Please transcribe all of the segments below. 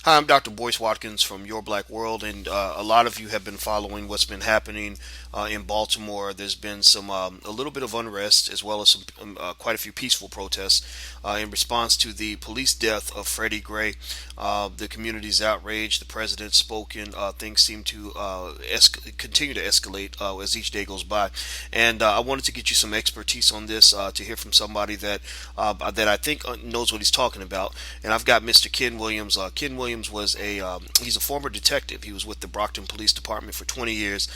Hi, I'm Dr. Boyce Watkins from Your Black World, and a lot of you have been following what's been happening in Baltimore. There's been some a little bit of unrest, as well as some quite a few peaceful protests in response to the police death of Freddie Gray. The community's outraged. The president's spoken. Things seem to continue to escalate as each day goes by, and I wanted to get you some expertise on this to hear from somebody that I think knows what he's talking about. And I've got Mr. Ken Williams. Ken Williams was he's a former detective. He was with the Brockton Police Department for 20 years.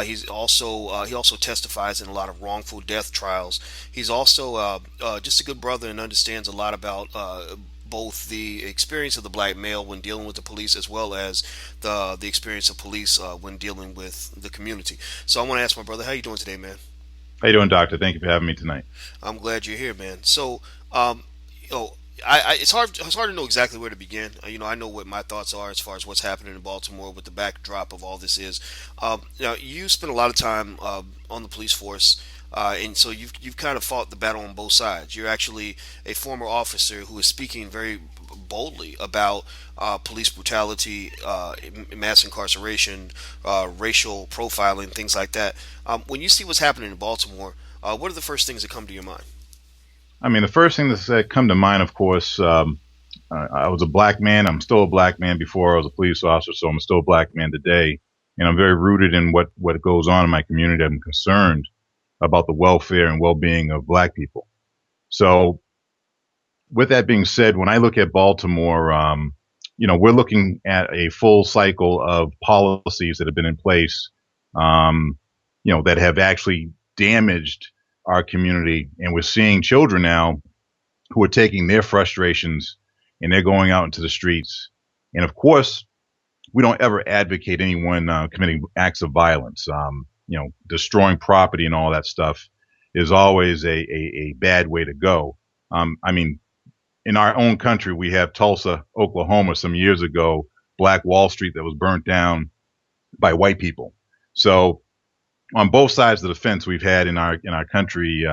He also testifies in a lot of wrongful death trials. He's also just a good brother and understands a lot about both the experience of the black male when dealing with the police, as well as the experience of police when dealing with the community. So I want to ask my brother, how you doing today, man? How you doing, Doctor? Thank you for having me tonight. I'm glad you're here, man. So, um, you know, it's hard to know exactly where to begin. I know what my thoughts are as far as what's happening in Baltimore, what the backdrop of all this is. You spend a lot of time on the police force, and so you've kind of fought the battle on both sides. You're actually a former officer who is speaking very boldly about police brutality, mass incarceration, racial profiling, things like that. When you see what's happening in Baltimore, what are the first things that come to your mind? I mean, the first thing that come to mind, of course, I was a black man. I'm still a black man before I was a police officer, so I'm still a black man today. And I'm very rooted in what goes on in my community. I'm concerned about the welfare and well-being of black people. So, with that being said, when I look at Baltimore, we're looking at a full cycle of policies that have been in place, um, that have actually damaged our community. And we're seeing children now who are taking their frustrations and they're going out into the streets. And of course, we don't ever advocate anyone committing acts of violence. Destroying property and all that stuff is always a bad way to go. I mean, in our own country, we have Tulsa, Oklahoma, some years ago, Black Wall Street that was burnt down by white people. So on both sides of the fence, we've had in our country,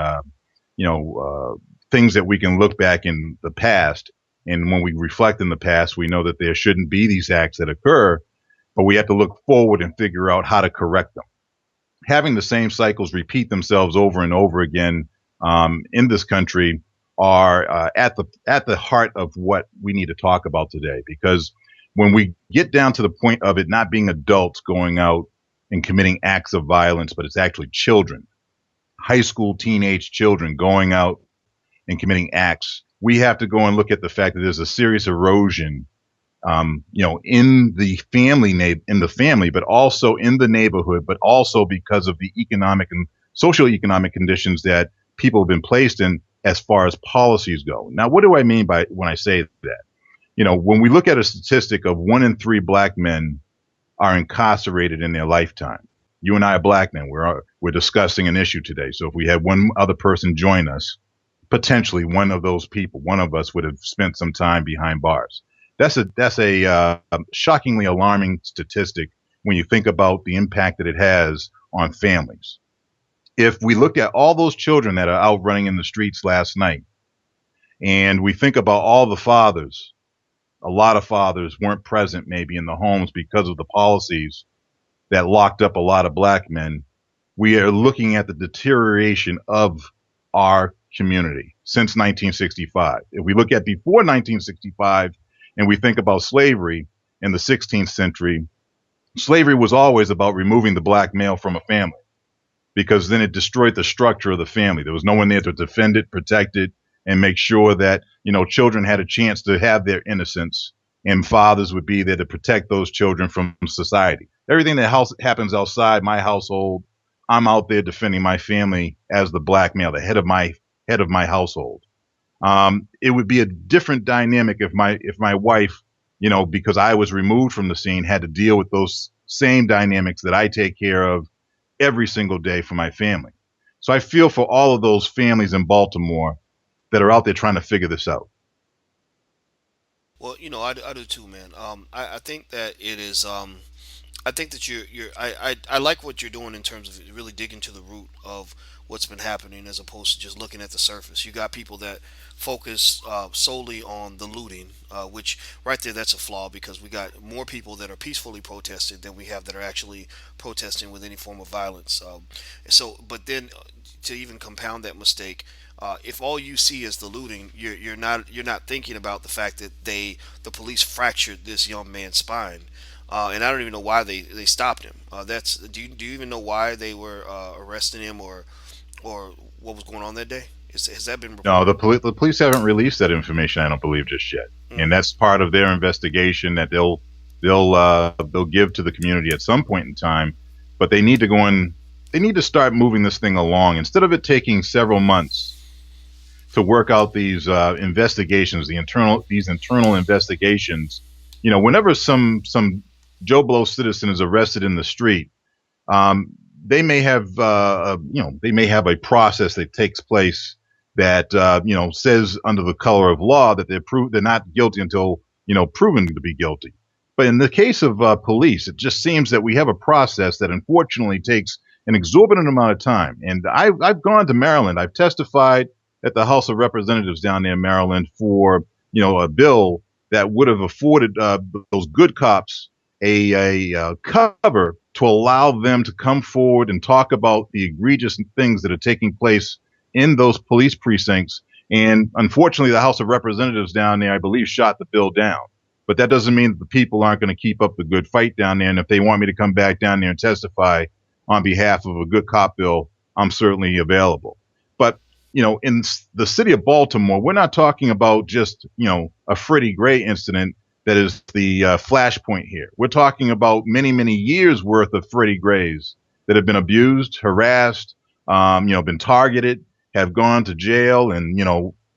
things that we can look back in the past, and when we reflect in the past, we know that there shouldn't be these acts that occur, but we have to look forward and figure out how to correct them. Having the same cycles repeat themselves over and over again in this country are at the heart of what we need to talk about today. Because when we get down to the point of it not being adults going out and committing acts of violence, but it's actually children, high school, teenage children going out and committing acts, we have to go and look at the fact that there's a serious erosion, in the family, but also in the neighborhood, but also because of the economic and social economic conditions that people have been placed in as far as policies go. Now, what do I mean by when I say that? When we look at a statistic of 1 in 3 black men are incarcerated in their lifetime. You and I are black men. We're discussing an issue today. So if we had one other person join us, potentially one of those people, one of us would have spent some time behind bars. That's a shockingly alarming statistic when you think about the impact that it has on families. If we look at all those children that are out running in the streets last night, and we think about all the fathers, a lot of fathers weren't present maybe in the homes because of the policies that locked up a lot of black men. We are looking at the deterioration of our community since 1965. If we look at before 1965 and we think about slavery in the 16th century, slavery was always about removing the black male from a family because then it destroyed the structure of the family. There was no one there to defend it, protect it, and make sure that, children had a chance to have their innocence, and fathers would be there to protect those children from society. Everything that happens outside my household, I'm out there defending my family as the black male, the head of my household. It would be a different dynamic if my wife, because I was removed from the scene, had to deal with those same dynamics that I take care of every single day for my family. So I feel for all of those families in Baltimore that are out there trying to figure this out. Well, I do too, man. I think that it is. I think that I like what you're doing in terms of really digging to the root of what's been happening as opposed to just looking at the surface. You got people that focus solely on the looting, which right there, that's a flaw because we got more people that are peacefully protesting than we have that are actually protesting with any form of violence. But then to even compound that mistake, if all you see is the looting, you're not thinking about the fact that the police fractured this young man's spine, and I don't even know why they stopped him. That's do you even know why they were arresting him or what was going on that day? Has that been No, reported? the police haven't released that information. I don't believe just yet, and Mm. that's part of their investigation that they'll give to the community at some point in time. But they need to go in. They need to start moving this thing along instead of it taking several months to work out these investigations, these internal investigations. You know, whenever some Joe Blow citizen is arrested in the street, um, they may have they may have a process that takes place that says under the color of law that they're not guilty until proven to be guilty. But in the case of police, it just seems that we have a process that unfortunately takes an exorbitant amount of time. And I've gone to Maryland. I've testified at the House of Representatives down there in Maryland for a bill that would have afforded those good cops a cover to allow them to come forward and talk about the egregious things that are taking place in those police precincts. And unfortunately, the House of Representatives down there, I believe, shot the bill down. But that doesn't mean that the people aren't going to keep up the good fight down there. And if they want me to come back down there and testify on behalf of a good cop bill, I'm certainly available. But in the city of Baltimore, we're not talking about just a Freddie Gray incident that is the flashpoint here. We're talking about many, many years worth of Freddie Grays that have been abused, harassed, been targeted, have gone to jail, and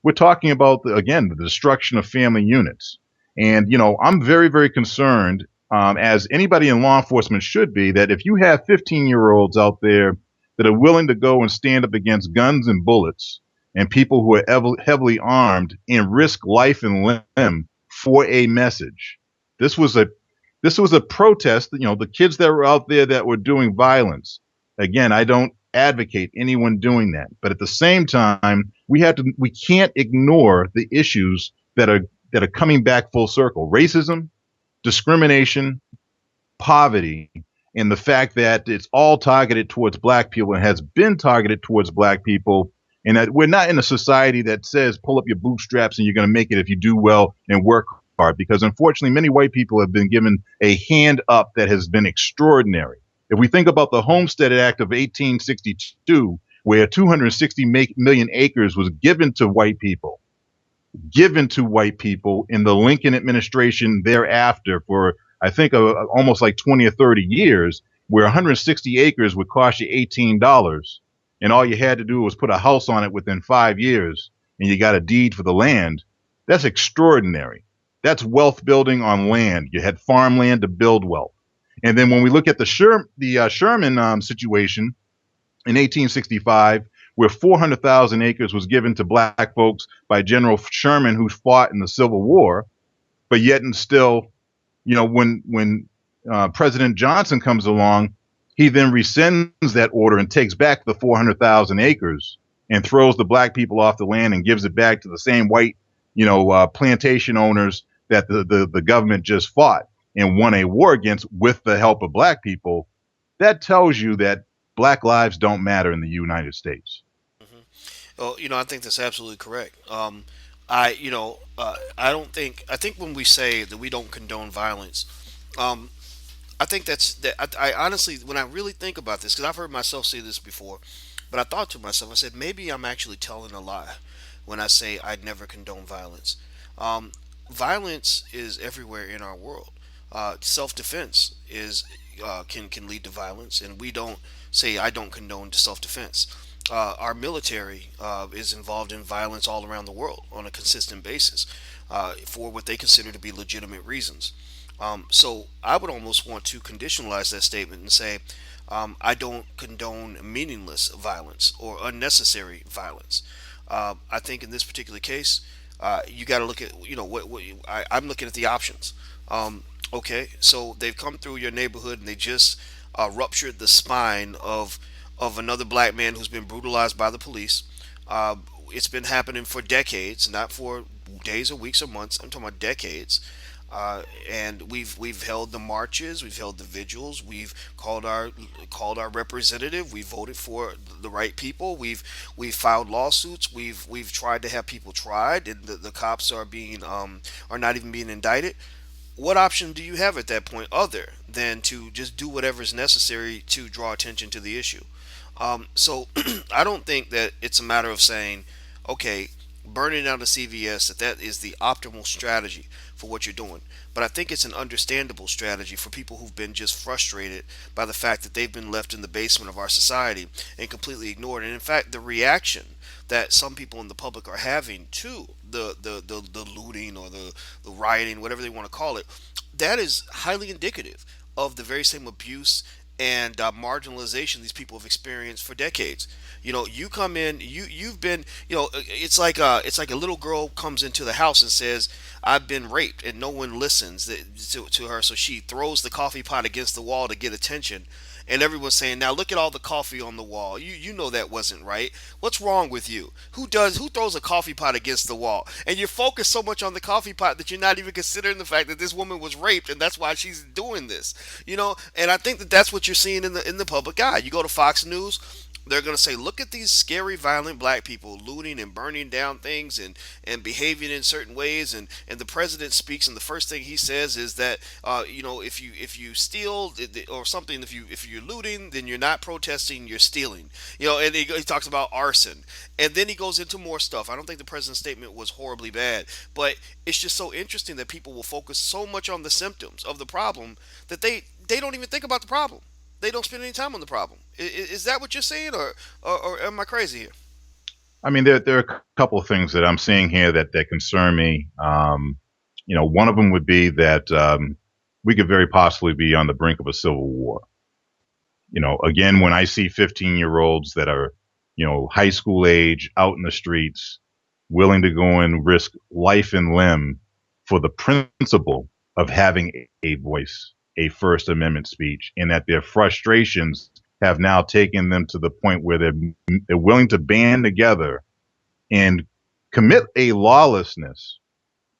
we're talking about again the destruction of family units. And I'm very, very concerned, as anybody in law enforcement should be, that if you have 15-year-olds out there that are willing to go and stand up against guns and bullets and people who are heavily armed and risk life and limb for a message. This was a this was a protest. The kids that were out there that were doing violence. Again, I don't advocate anyone doing that, but at the same time, we can't ignore the issues that are coming back full circle: racism, discrimination, poverty, and the fact that it's all targeted towards black people and has been targeted towards black people. And that we're not in a society that says pull up your bootstraps and you're going to make it if you do well and work hard. Because unfortunately, many white people have been given a hand up that has been extraordinary. If we think about the Homestead Act of 1862, where 260 million acres was given to white people in the Lincoln administration thereafter for I think almost like 20 or 30 years, where 160 acres would cost you $18, and all you had to do was put a house on it within 5 years, and you got a deed for the land. That's extraordinary. That's wealth building on land. You had farmland to build wealth. And then when we look at the Sherman situation, in 1865, where 400,000 acres was given to black folks by General Sherman, who fought in the Civil War, but yet and still, when President Johnson comes along, he then rescinds that order and takes back the 400,000 acres and throws the black people off the land and gives it back to the same white, plantation owners that the government just fought and won a war against with the help of black people. That tells you that black lives don't matter in the United States. Hmm. Well, I think that's absolutely correct. I don't think. I think when we say that we don't condone violence, um, I think that's that. I honestly, when I really think about this, because I've heard myself say this before, but I thought to myself, I said maybe I'm actually telling a lie when I say I'd never condone violence. Um, Violence is everywhere in our world. Self-defense is can lead to violence, and we don't say I don't condone self-defense. Our military is involved in violence all around the world on a consistent basis for what they consider to be legitimate reasons. So I would almost want to conditionalize that statement and say, I don't condone meaningless violence or unnecessary violence. I think in this particular case, you got to look at, I'm looking at the options. Okay, so they've come through your neighborhood and they just ruptured the spine of another black man who's been brutalized by the police. Uh, it's been happening for decades, not for days or weeks or months. I'm talking about decades. And we've held the marches, we've held the vigils, we've called our representative, we voted for the right people, we've filed lawsuits, we've tried to have people tried, and the cops are not even being indicted. What option do you have at that point other than to just do whatever is necessary to draw attention to the issue? So I don't think that it's a matter of saying, okay, burning down the CVS, that is the optimal strategy for what you're doing. But I think it's an understandable strategy for people who've been just frustrated by the fact that they've been left in the basement of our society and completely ignored. And in fact, the reaction that some people in the public are having to the looting or the rioting, whatever they want to call it, that is highly indicative of the very same abuse and marginalization these people have experienced for decades. You know, you come in, you've been, it's like a little girl comes into the house and says, "I've been raped," and no one listens to her, so she throws the coffee pot against the wall to get attention. And everyone's saying, "Now look at all the coffee on the wall. You know that wasn't right. What's wrong with you? Who throws a coffee pot against the wall?" And you're focused so much on the coffee pot that you're not even considering the fact that this woman was raped and that's why she's doing this. You know, and I think that that's what you're seeing in the public eye. You go to Fox News, they're going to say, look at these scary, violent black people looting and burning down things and behaving in certain ways. And the president speaks, and the first thing he says is that, if you steal or something, if you're looting, then you're not protesting, you're stealing. You know, and he talks about arson. And then he goes into more stuff. I don't think the president's statement was horribly bad, but it's just so interesting that people will focus so much on the symptoms of the problem that they don't even think about the problem. They don't spend any time on the problem. Is that what you're saying, or am I crazy here? I mean, there are a couple of things that I'm seeing here that concern me. One of them would be that we could very possibly be on the brink of a civil war. Again, when I see 15-year-olds that are, high school age out in the streets, willing to go and risk life and limb for the principle of having a voice, a First Amendment speech, and that their frustrations have now taken them to the point where they're willing to band together and commit a lawlessness,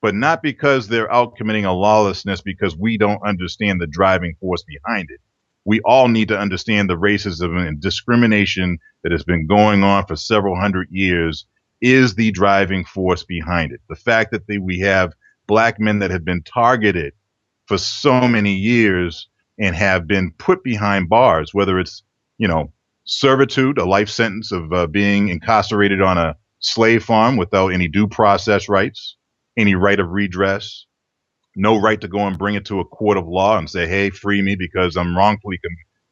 but not because they're out committing a lawlessness because we don't understand the driving force behind it. We all need to understand the racism and discrimination that has been going on for several hundred years is the driving force behind it. The fact that we have black men that have been targeted for so many years and have been put behind bars, whether it's, servitude, a life sentence of being incarcerated on a slave farm without any due process rights, any right of redress, no right to go and bring it to a court of law and say, hey, free me because I'm wrongfully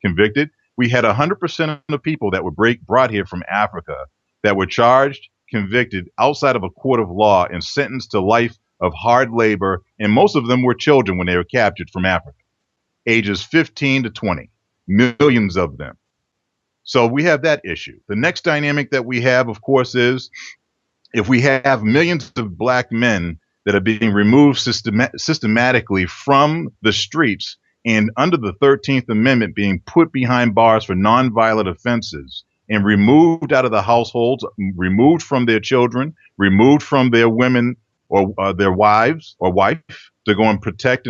convicted. We had 100% of the people that were brought here from Africa that were charged, convicted outside of a court of law and sentenced to life of hard labor. And most of them were children when they were captured from Africa, ages 15 to 20, millions of them. So we have that issue. The next dynamic that we have, of course, is if we have millions of black men that are being removed systematically from the streets and under the 13th Amendment being put behind bars for nonviolent offenses and removed out of the households, removed from their children, removed from their women or their wives or wife to go and protect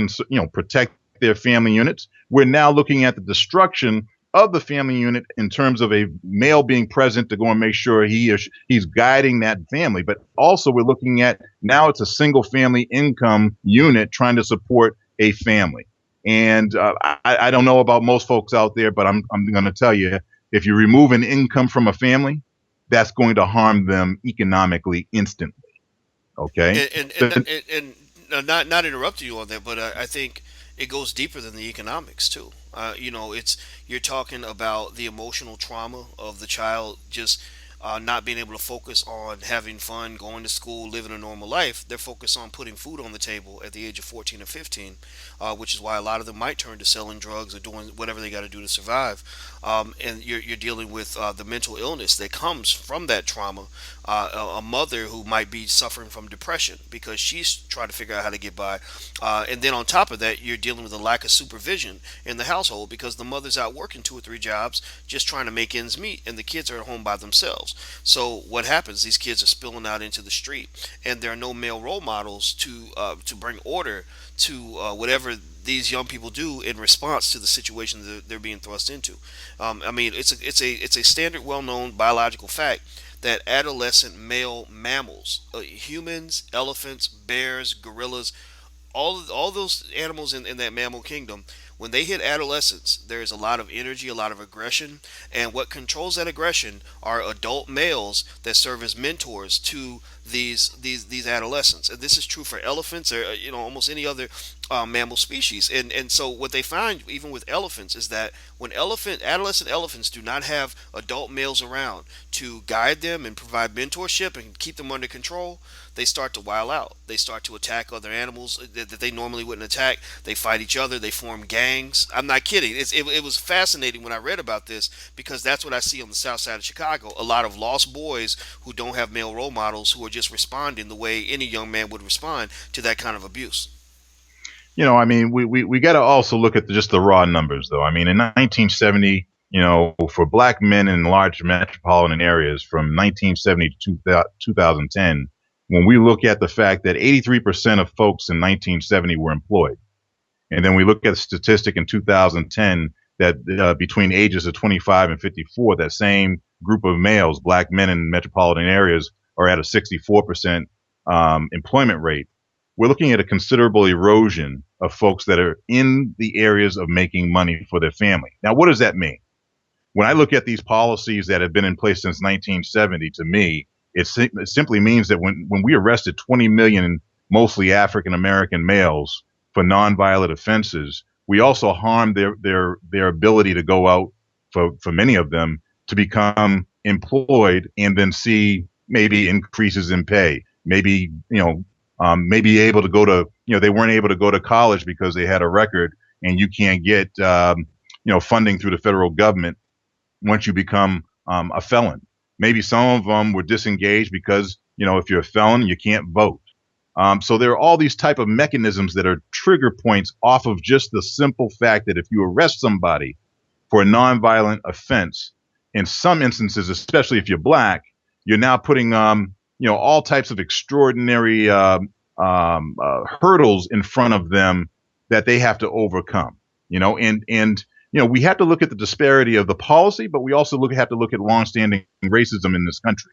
their family units. We're now looking at the destruction of the family unit in terms of a male being present to go and make sure he's guiding that family. But also we're looking at now it's a single family income unit trying to support a family. And I don't know about most folks out there, but I'm going to tell you, if you remove an income from a family, that's going to harm them economically instantly. Okay. And not interrupting you on that, but I think it goes deeper than the economics too. It's you're talking about the emotional trauma of the child just not being able to focus on having fun, going to school, living a normal life. They're focused on putting food on the table at the age of 14 or 15, which is why a lot of them might turn to selling drugs or doing whatever they got to do to survive. And you're dealing with the mental illness that comes from that trauma. A mother who might be suffering from depression because she's trying to figure out how to get by. And then on top of that, you're dealing with a lack of supervision in the household because the mother's out working two or three jobs just trying to make ends meet, and the kids are at home by themselves. So what happens? These kids are spilling out into the street, and there are no male role models to bring order to whatever these young people do in response to the situation that they're being thrust into. I mean, it's a standard, well-known biological fact that adolescent male mammals, humans, elephants, bears, gorillas, all those animals in that mammal kingdom, when they hit adolescence, there is a lot of energy, a lot of aggression, and what controls that aggression are adult males that serve as mentors to these adolescents. And this is true for elephants or almost any other mammal species. And so what they find even with elephants is that when adolescent elephants do not have adult males around to guide them and provide mentorship and keep them under control, they start to wild out. They start to attack other animals that they normally wouldn't attack. They fight each other. They form gangs. I'm not kidding. It was fascinating when I read about this because that's what I see on the south side of Chicago. A lot of lost boys who don't have male role models who are just responding the way any young man would respond to that kind of abuse. I mean, we got to also look at just the raw numbers, though. I mean, in 1970, for black men in large metropolitan areas from 1970 to 2010, when we look at the fact that 83% of folks in 1970 were employed, and then we look at the statistic in 2010 that between ages of 25 and 54, that same group of males, black men in metropolitan areas, are at a 64% employment rate. We're looking at a considerable erosion of folks that are in the areas of making money for their family. Now, what does that mean? When I look at these policies that have been in place since 1970, to me, it simply means that when we arrested 20 million mostly African American males for nonviolent offenses, we also harmed their ability to go out for many of them to become employed and then see maybe increases in pay, maybe maybe able to go to they weren't able to go to college because they had a record, and you can't get funding through the federal government once you become a felon. Maybe some of them were disengaged because if you're a felon, you can't vote. So there are all these type of mechanisms that are trigger points off of just the simple fact that if you arrest somebody for a nonviolent offense, in some instances, especially if you're black, you're now putting all types of extraordinary hurdles in front of them that they have to overcome. And we have to look at the disparity of the policy, but we also have to look at longstanding racism in this country.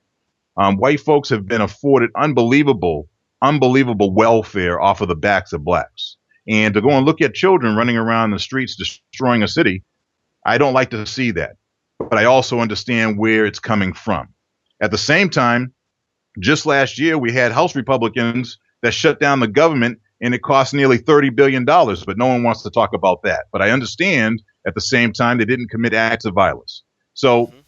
White folks have been afforded unbelievable welfare off of the backs of blacks. And to go and look at children running around the streets destroying a city, I don't like to see that. But I also understand where it's coming from. At the same time, just last year, we had House Republicans that shut down the government, and it cost nearly $30 billion, but no one wants to talk about that. But I understand at the same time they didn't commit acts of violence. So, Hmm.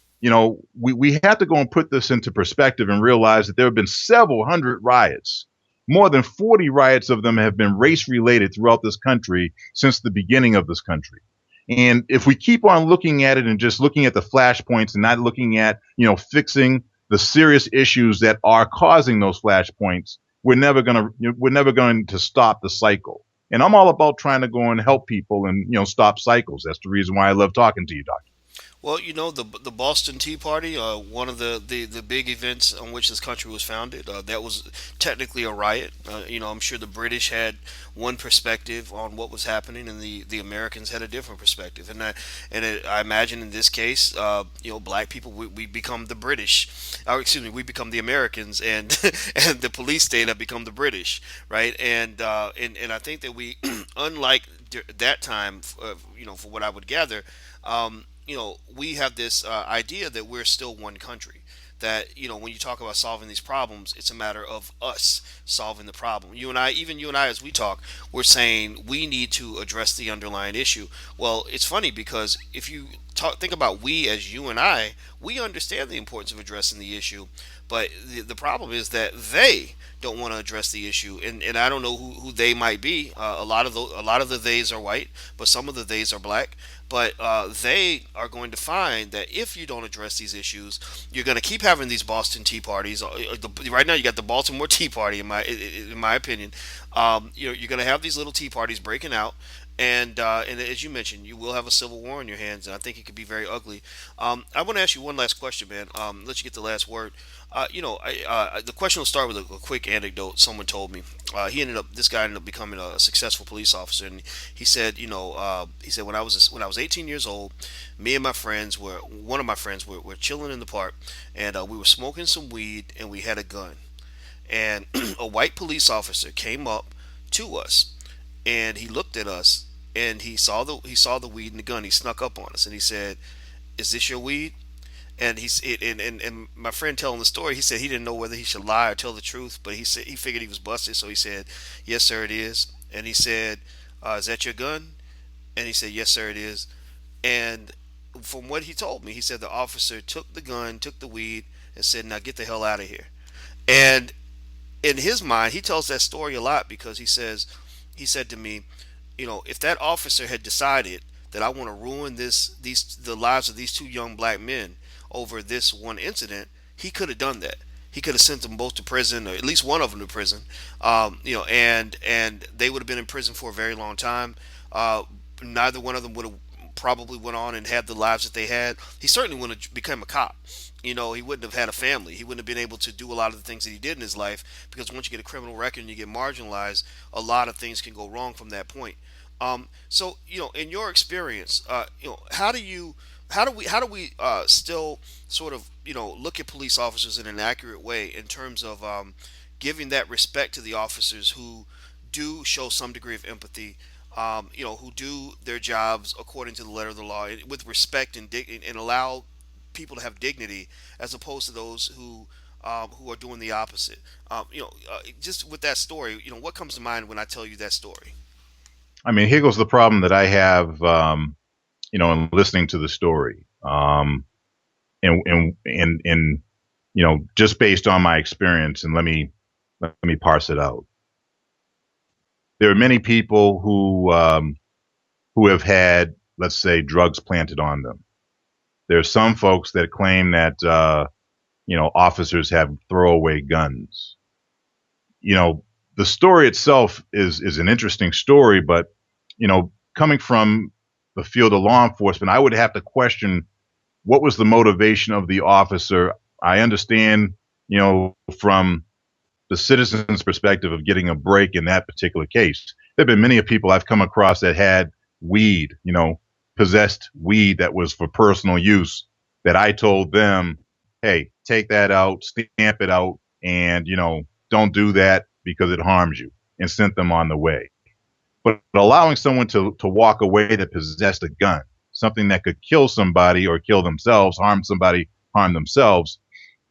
we have to go and put this into perspective and realize that there have been several hundred riots. More than 40 riots of them have been race related throughout this country since the beginning of this country. And if we keep on looking at it and just looking at the flashpoints and not looking at, fixing the serious issues that are causing those flashpoints, we're never going to stop the cycle. And I'm all about trying to go and help people and stop cycles. That's the reason why I love talking to you, Doctor. Well, the Boston Tea Party, one of the big events on which this country was founded, that was technically a riot. I'm sure the British had one perspective on what was happening, and the Americans had a different perspective. I imagine in this case, black people, we become the British, or excuse me, we become the Americans, and and the police state have become the British, right? And I think that we, unlike that time, for what I would gather. We have this idea that we're still one country. That when you talk about solving these problems, it's a matter of us solving the problem. Even you and I, as we talk, we're saying we need to address the underlying issue. Well, it's funny because if you think about we as you and I, we understand the importance of addressing the issue, but the problem is that they don't want to address the issue, and I don't know who they might be. A lot of the theys are white, but some of the theys are black. But they are going to find that if you don't address these issues, you're going to keep having these Boston Tea Parties. Right now, you got the Baltimore Tea Party, in my opinion. You're going to have these little tea parties breaking out, and as you mentioned, you will have a civil war in your hands, and I think it could be very ugly. I want to ask you one last question, man. Let you get the last word. The question will start with a quick anecdote. Someone told me this guy ended up becoming a successful police officer, and he said, he said when I was 18 years old, me and my friends were one of my friends were chilling in the park, and we were smoking some weed, and we had a gun, and a white police officer came up to us, and he looked at us, and he saw the weed and the gun. He snuck up on us, and he said, "Is this your weed?" And and my friend telling the story, he said he didn't know whether he should lie or tell the truth, but he said he figured he was busted, so he said, "Yes, sir, it is." And he said, "Is that your gun?" And he said, "Yes, sir, it is." And from what he told me, he said the officer took the gun, took the weed, and said, "Now get the hell out of here." And in his mind, he tells that story a lot because he said to me, if that officer had decided that I want to ruin the lives of these two young black men over this one incident, he could have done that. He could have sent them both to prison, or at least one of them to prison. And they would have been in prison for a very long time. Neither one of them would have probably went on and had the lives that they had. He certainly wouldn't have become a cop. He wouldn't have had a family. He wouldn't have been able to do a lot of the things that he did in his life, because once you get a criminal record and you get marginalized, a lot of things can go wrong from that point. So in your experience, how do we still sort of look at police officers in an accurate way in terms of giving that respect to the officers who do show some degree of empathy, who do their jobs according to the letter of the law with respect and allow people to have dignity, as opposed to those who are doing the opposite. Just with that story, what comes to mind when I tell you that story? I mean, here goes the problem that I have, in listening to the story, and just based on my experience, and let me parse it out. There are many people who have had, let's say, drugs planted on them. There are some folks that claim that officers have throwaway guns. The story itself is an interesting story, but coming from the field of law enforcement, I would have to question what was the motivation of the officer. I understand, from the citizen's perspective of getting a break in that particular case. There have been many of people I've come across that had weed, possessed weed that was for personal use, that I told them, hey, take that out, stamp it out, and, don't do that because it harms you, and sent them on the way. But allowing someone to walk away that possessed a gun, something that could kill somebody or kill themselves, harm somebody, harm themselves,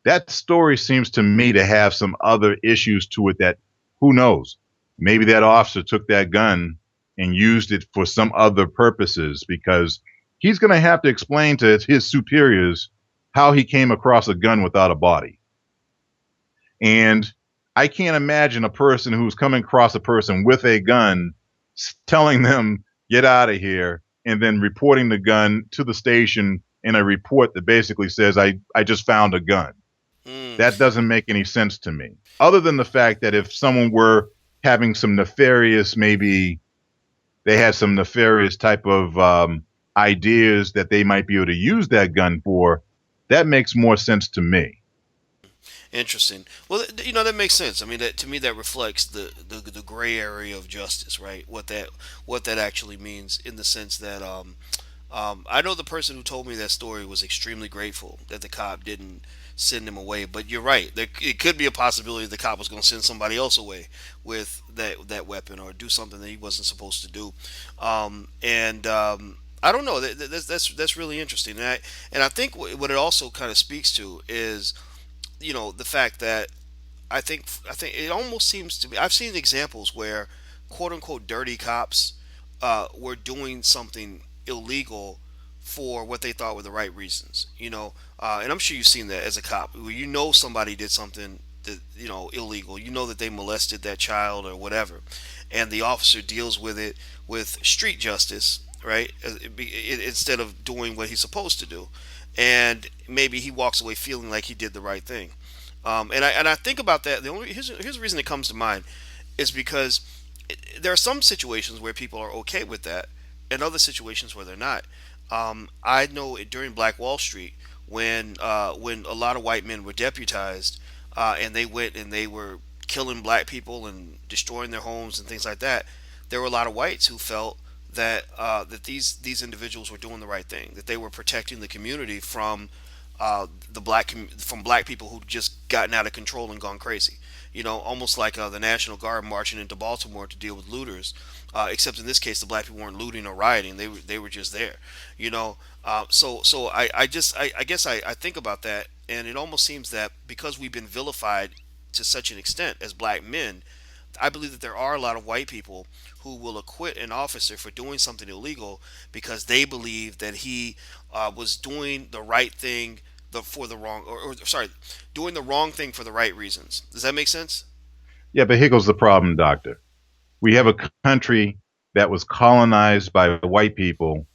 that story seems to me to have some other issues to it that, who knows, maybe that officer took that gun and used it for some other purposes, because he's going to have to explain to his superiors how he came across a gun without a body. And I can't imagine a person who's coming across a person with a gun telling them, get out of here, and then reporting the gun to the station in a report that basically says, I just found a gun. Mm. That doesn't make any sense to me. Other than the fact that if someone were having some nefarious, maybe they had some nefarious type of ideas that they might be able to use that gun for, that makes more sense to me. Interesting. Well, that makes sense. I mean, to me, that reflects the gray area of justice, right? What that actually means, in the sense that I know the person who told me that story was extremely grateful that the cop didn't send him away. But you're right. It could be a possibility the cop was going to send somebody else away with that weapon, or do something that he wasn't supposed to do. And I don't know. That's really interesting. And I think what it also kind of speaks to is the fact that I think it almost seems to be. I've seen examples where quote unquote dirty cops were doing something illegal for what they thought were the right reasons. And I'm sure you've seen that as a cop. Where somebody did something that illegal. You know that they molested that child or whatever, and the officer deals with it with street justice, right? Instead of doing what he's supposed to do, and maybe he walks away feeling like he did the right thing. And I think about that. Here's the reason it comes to mind is because there are some situations where people are okay with that, and other situations where they're not. I know during Black Wall Street, when a lot of white men were deputized, and they went and they were killing black people and destroying their homes and things like that. There were a lot of whites who felt that these individuals were doing the right thing, that they were protecting the community from from black people who just gotten out of control and gone crazy. Almost like the National Guard marching into Baltimore to deal with looters. Except in this case, the black people weren't looting or rioting; they were just there. So I guess I think about that, and it almost seems that because we've been vilified to such an extent as black men, I believe that there are a lot of white people who will acquit an officer for doing something illegal because they believe that he was doing the right thing for the wrong, or sorry, doing the wrong thing for the right reasons. Does that make sense? Yeah, but here goes the problem, doctor. We have a country that was colonized by white people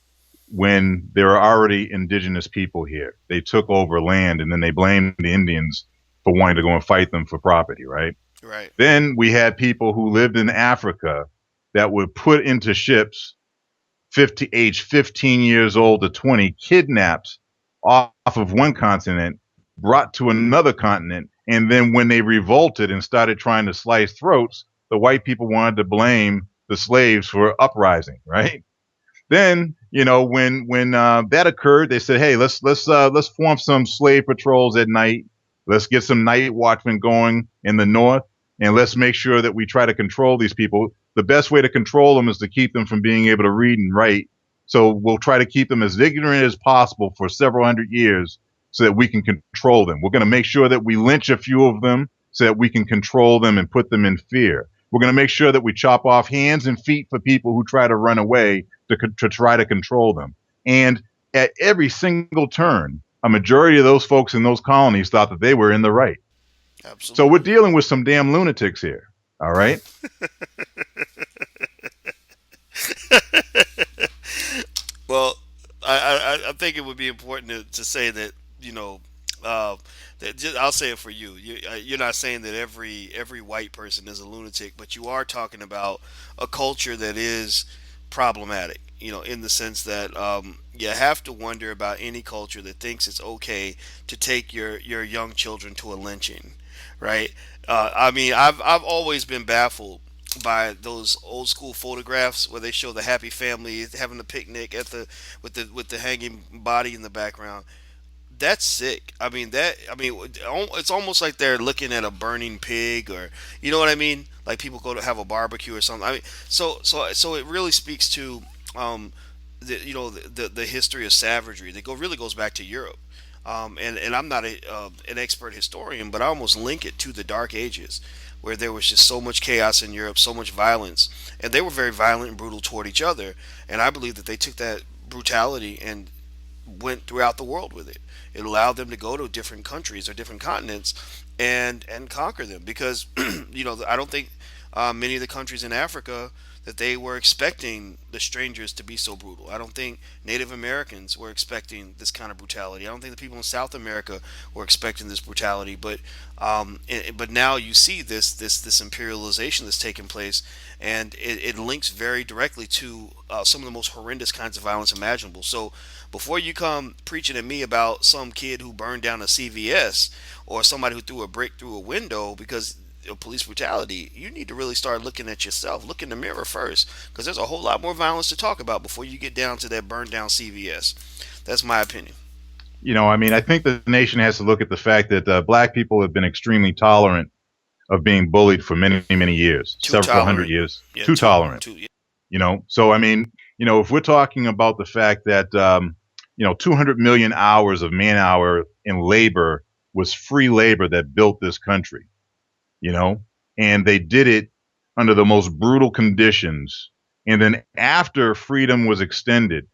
when there are already indigenous people here. They took over land and then they blamed the Indians for wanting to go and fight them for property, right? Right. Then we had people who lived in Africa that were put into ships, age 15 years old to 20, kidnapped off of one continent, brought to another continent, and then when they revolted and started trying to slice throats, the white people wanted to blame the slaves for uprising, right? Then, when that occurred, they said, "Hey, let's form some slave patrols at night. Let's get some night watchmen going in the north, and let's make sure that we try to control these people. The best way to control them is to keep them from being able to read and write. So we'll try to keep them as ignorant as possible for several hundred years, so that we can control them. We're going to make sure that we lynch a few of them, so that we can control them and put them in fear. We're going to make sure that we chop off hands and feet for people who try to run away to try to control them." And at every single turn, a majority of those folks in those colonies thought that they were in the right. So we're Absolutely. dealing with some damn lunatics here. All right. Well, I think it would be important to say that uh, I'll say it for you. You're not saying that every white person is a lunatic, but you are talking about a culture that is problematic. In the sense that you have to wonder about any culture that thinks it's okay to take your young children to a lynching, right? I mean, I've always been baffled by those old school photographs where they show the happy family having a picnic at the with the hanging body in the background. That's sick. I mean, it's almost like they're looking at a burning pig, or you know what I mean? Like people go to have a barbecue or something. I mean, so it really speaks to um, the history of savagery that really goes back to Europe. And I'm not an expert historian, but I almost link it to the Dark Ages, where there was just so much chaos in Europe, so much violence, and they were very violent and brutal toward each other. And I believe that they took that brutality and went throughout the world with it. It allowed them to go to different countries or different continents and conquer them because I don't think many of the countries in Africa that they were expecting the strangers to be so brutal. I don't think Native Americans were expecting this kind of brutality. I don't think the people in South America were expecting this brutality. But now you see this imperialization that's taking place, and it links very directly to some of the most horrendous kinds of violence imaginable. So before you come preaching at me about some kid who burned down a CVS or somebody who threw a brick through a window because of police brutality, you need to really start looking at yourself. Look in the mirror first, because there's a whole lot more violence to talk about before you get down to that burned down CVS. That's my opinion. I mean, I think the nation has to look at the fact that black people have been extremely tolerant of being bullied for many, many years, Too several hundred tolerant. years, Yeah, too too, tolerant. too. Yeah. So I mean, if we're talking about the fact that 200 million hours of man hour in labor was free labor that built this country, you know, and they did it under the most brutal conditions. And then after freedom was extended,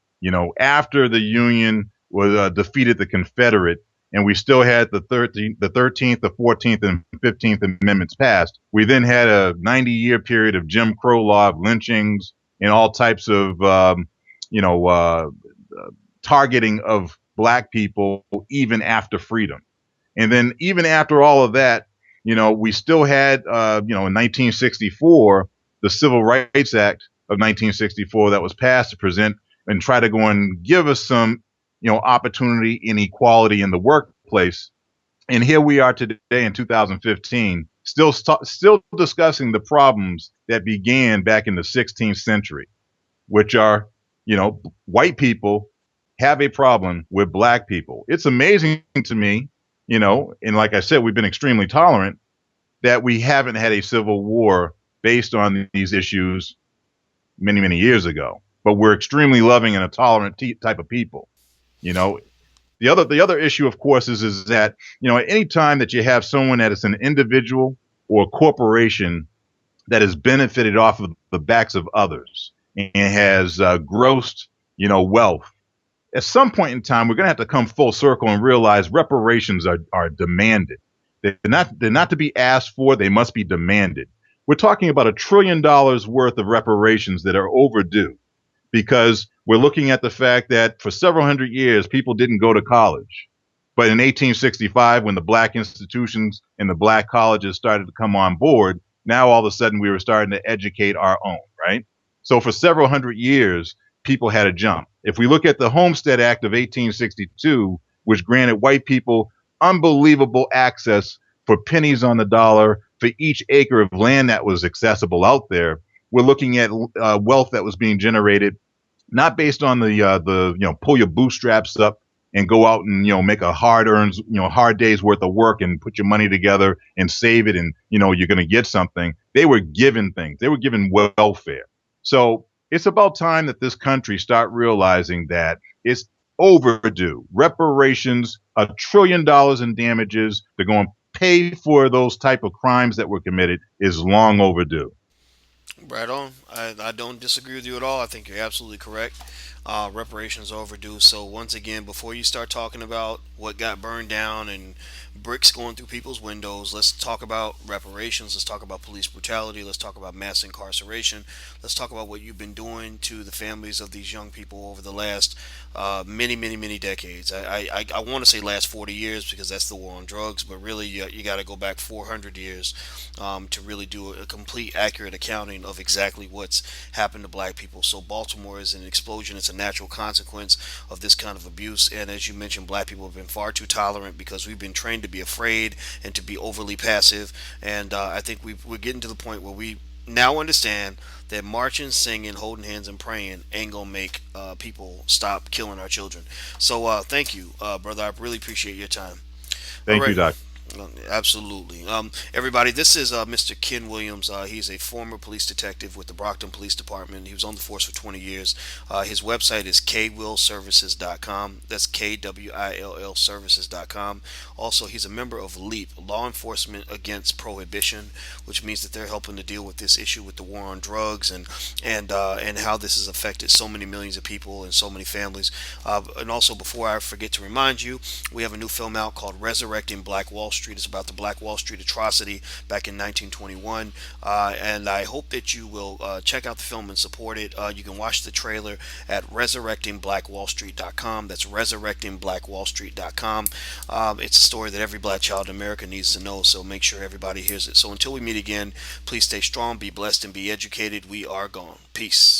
After the Union was defeated the Confederate, and we still had the 13th, the 14th, and 15th Amendments passed. We then had a 90-year period of Jim Crow law, of lynchings, and all types of you know targeting of black people even after freedom. And then even after all of that, we still had, in 1964, the Civil Rights Act of 1964 that was passed to present and try to go and give us some, opportunity and equality in the workplace. And here we are today in 2015, still discussing the problems that began back in the 16th century, which are, white people have a problem with black people. It's amazing to me, and like I said, we've been extremely tolerant, that we haven't had a civil war based on these issues many, many years ago. But we're extremely loving and a tolerant type of people. You know, the other issue, of course, is that at any time that you have someone that is an individual or a corporation that has benefited off of the backs of others and has grossed wealth, at some point in time, we're going to have to come full circle and realize reparations are demanded. They're not to be asked for. They must be demanded. We're talking about $1 trillion worth of reparations that are overdue, because we're looking at the fact that for several hundred years, people didn't go to college. But in 1865, when the black institutions and the black colleges started to come on board, now all of a sudden we were starting to educate our own, right? So for several hundred years, people had a jump. If we look at the Homestead Act of 1862, which granted white people unbelievable access for pennies on the dollar for each acre of land that was accessible out there, we're looking at wealth that was being generated not based on the pull your bootstraps up and go out and make a hard day's worth of work and put your money together and save it, and you're going to get something. They were given things. They were given welfare. So it's about time that this country start realizing that it's overdue. Reparations, $1 trillion in damages, they're going to pay for those type of crimes that were committed, is long overdue. Right on. I don't disagree with you at all. I think you're absolutely correct. Reparations are overdue. So once again, before you start talking about what got burned down and bricks going through people's windows, let's talk about reparations. Let's talk about police brutality. Let's talk about mass incarceration. Let's talk about what you've been doing to the families of these young people over the last many, many, many decades. I want to say last 40 years because that's the war on drugs, but really you got to go back 400 years to really do a complete, accurate accounting of exactly what's happened to black people. So Baltimore is an explosion. It's a natural consequence of this kind of abuse. And as you mentioned, black people have been far too tolerant because we've been trained to be afraid and to be overly passive. And I think we're getting to the point where we now understand that marching, singing, holding hands, and praying ain't gonna make people stop killing our children. So thank you, brother. I really appreciate your time. All Thank you, right. Doc. Absolutely. Everybody, this is Mr. Ken Williams. He's a former police detective with the Brockton Police Department. He was on the force for 20 years. His website is kwillservices.com. That's KWILL services.com. Also, he's a member of LEAP, Law Enforcement Against Prohibition, which means that they're helping to deal with this issue with the war on drugs and how this has affected so many millions of people and so many families. And also, before I forget to remind you, we have a new film out called Resurrecting Black Wall Street. It's about the Black Wall Street atrocity back in 1921, and I hope that you will check out the film and support it. You can watch the trailer at resurrectingblackwallstreet.com. That's resurrectingblackwallstreet.com. It's a story that every black child in America needs to know, so make sure everybody hears it. So until we meet again, please stay strong, be blessed, and be educated. We are gone. Peace.